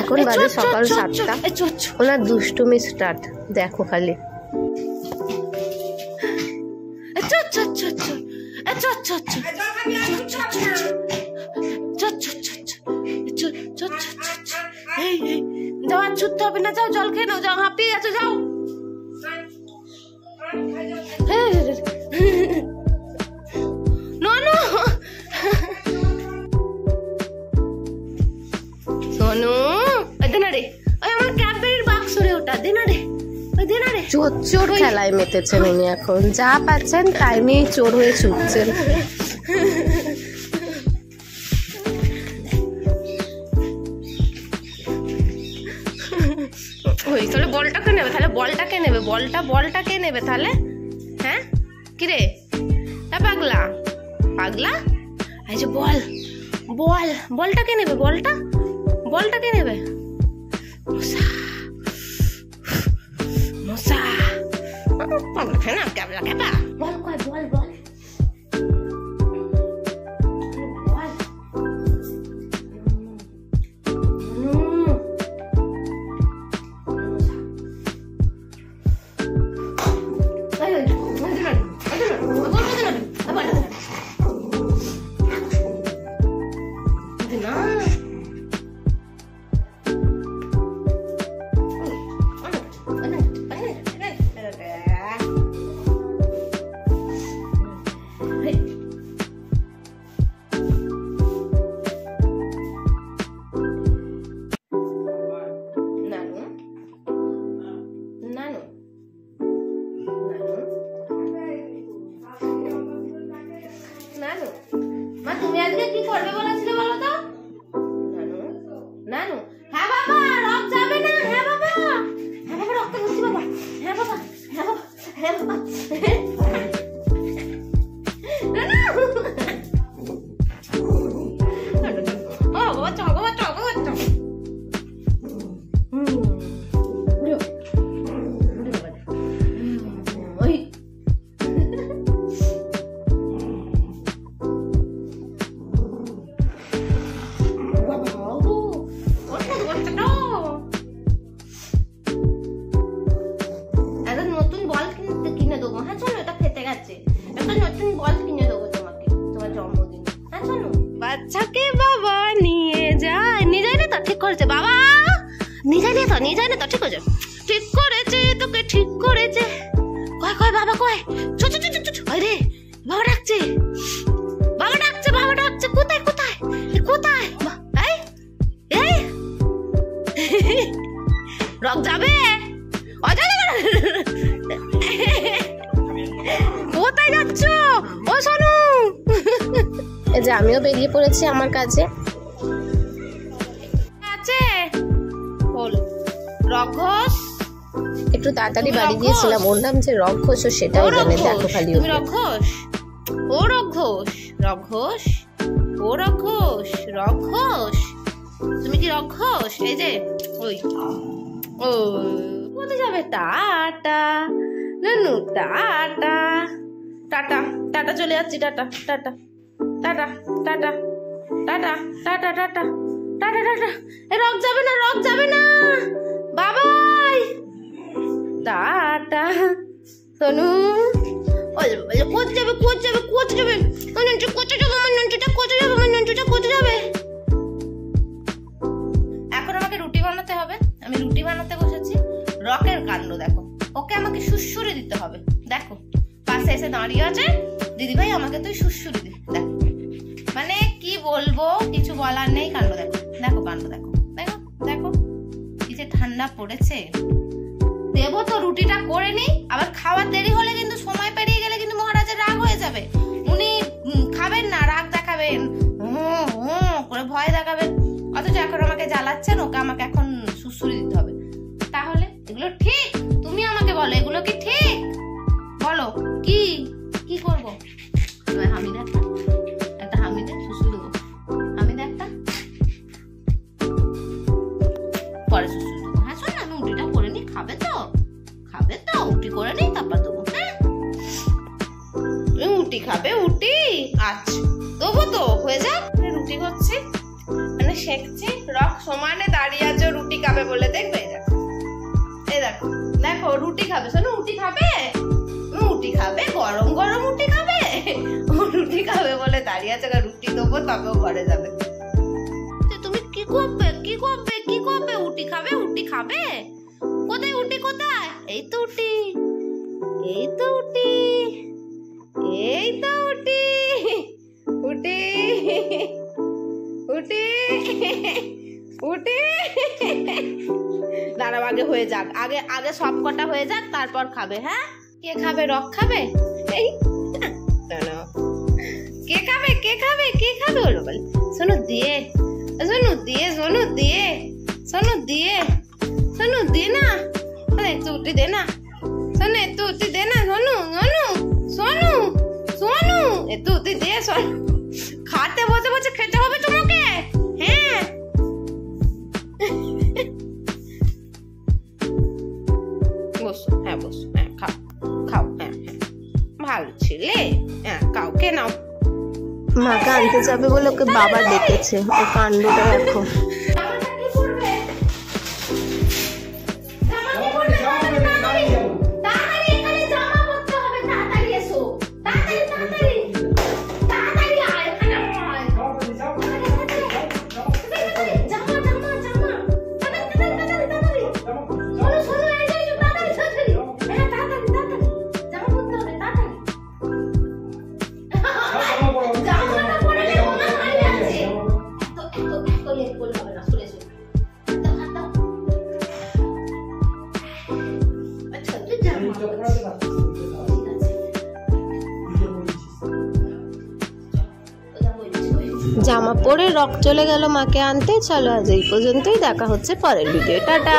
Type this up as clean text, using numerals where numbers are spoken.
এখন বাজে সকাল 7টা। ওনার দুষ্টুমি স্টার্ট দেখো খালি। যাও আর ছুটতে হবে না, যাও জল খেয়ে নাও, যাও হাঁপিয়ে গেছো, যাও। সোনু দে না রে, ওই আমার ক্যাডবেরির বাক্স রে, ওটা দে না রে, ওই দে না রে। চোর খেলায় মেতেছেন উনি এখন, যা পাচ্ছেন টাইমেই চোর হয়ে ছুটছেন। ওই তাহলে বলটাকে নেবে, তাহলে বলটাকে নেবে, বলটাকে নেবে তাহলে। হ্যাঁ কিরে পাগলা পাগলা, এই যে বলটাকে নেবে, বলটাকে নেবে। মশা পাগলা খায় না, ক্যাবলা ক্যাবা, বল কয়, বল মা তুমি আজকে কি করবে বলেছিলে বলো তো? নানু হ্যাঁ বাবা, রক যাবে না। হ্যাঁ বাবা, রক্ত ঘুরছে বাবা। হ্যাঁ বাবা, বাচ্চাকে বাবা নিয়ে যায় না তো, ঠিক করেছে বাবা, নিয়ে যায় না তো, ঠিক করেছে তোকে, ঠিক করেছে। কয় বাবা কয়, রে বাবা ডাকছে, কোথায় এই রক যাবে, কোথায় যাচ্ছ ও সোনু? এই যে আমিও বেরিয়ে পড়েছি আমার কাজে। আছে বল রঘোষ, একটু তাড়াতাড়ি বাড়ি গিয়েছিলাম, ওর নাম যে রঘোষ সেটাই জানে। দেখো খালি তুমি রঘোষ, ও রঘোষ, তুমি কি রঘোষ? এই যে ওই কোথায় যাবে? টাটা নানু, টাটা চলে যাচ্ছি, টাটা রক যাবে না বাবাই, টাটা সোনু। কোথায় যাবে এখন আমাকে রুটি বানাতে হবে। আমি রুটি বানাতে বসেছি। রকের কাণ্ড দেখো, ওকে আমাকে সুড়সুড়ি দিতে হবে। দেখো পাশে এসে দাঁড়িয়ে আছে, দিদিভাই আমাকে তুই সুড়সুড়ি দে। দেখো মানে কি বলবো, কিছু বলার নেই। কাণ্ড দেখো কি যে ঠান্ডা পড়েছে। দেবো তো রুটিটা করে নি, আবার খাওয়ার দেরি হলে কিন্তু, সময় পেরিয়ে গেলে কিন্তু মহারাজের রাগ হয়ে যাবে। উনি খাবেন না, রাগ দেখাবেন, করে ভয় দেখাবেন। অথচ এখন আমাকে জ্বালাচ্ছেন, ওকে আমাকে এখন সুড়সুড়ি দিতে হবে। তাহলে এগুলো ঠিক? তুমি আমাকে বলো, এগুলো কি ঠিক? বলো কি করবো? হামিদা একটা হামিদা সুড়সুড়ি দেবো, হামিদা একটা পরে সুড়সুড়ি দেবো। হ্যাঁ শোন না, আমি উটিটা করে নি, খাবে তো উটি করে নি, তারপর দেবো। হ্যাঁ উটি খাবে, উটি আচ্ছা দেবো তো, হয়ে যাক। রুটি করছি মানে সেকছি, রক সমানে দাঁড়িয়ে আছে। খাবে বলে দেখবে, এই দেখো দেখো রুটি খাবে, শোনো রুটি খাবে, রুটি খাবে, গরম গরম রুটি খাবে, ও রুটি খাবে বলে দাঁড়িয়ে আছে, রুটি দেবো তবেও ঘরে যাবে। তুমি কি করবে কি করবে কি করবে? উটি খাবে উটি খাবে, কোথায় উটি কোথায়? এই তো উটি, এই তো উটি, এই তো উটি, উটি উটি উটি। দাঁড়াও আগে হয়ে যাক, আগে আগে সব কটা হয়ে যাক তারপর খাবে। হ্যাঁ কে খাবে? রক খাবে? এই কে খাবে কে খাবে কে খাবে? ওলো বল শোনো দিয়ে, শোনো দিয়ে, শোনো দিয়ে, শোনো দিয়ে, শোনো দে না, একটু উঠি দে না, শোনো একটু উঠি দে না, শোনো শোনো শোনো শোনো একটু উঠি দে, শোনো খাতে বসে বসে খেতে হবে তোমাকে। হ্যাঁ বসো, হ্যাঁ বসো, হ্যাঁ খাও খাও, হ্যাঁ হ্যাঁ ভালো ছিলে, হ্যাঁ কাউকে নাও। মাকে আনতে যাবে বলে ওকে বাবা ডেকেছে, ও কাণ্ডটা দেখো। জামা পরে রক চলে গেল মাকে আনতে। চলো আজ এই পর্যন্তই, দেখা হচ্ছে পরের ভিডিও, টাটা।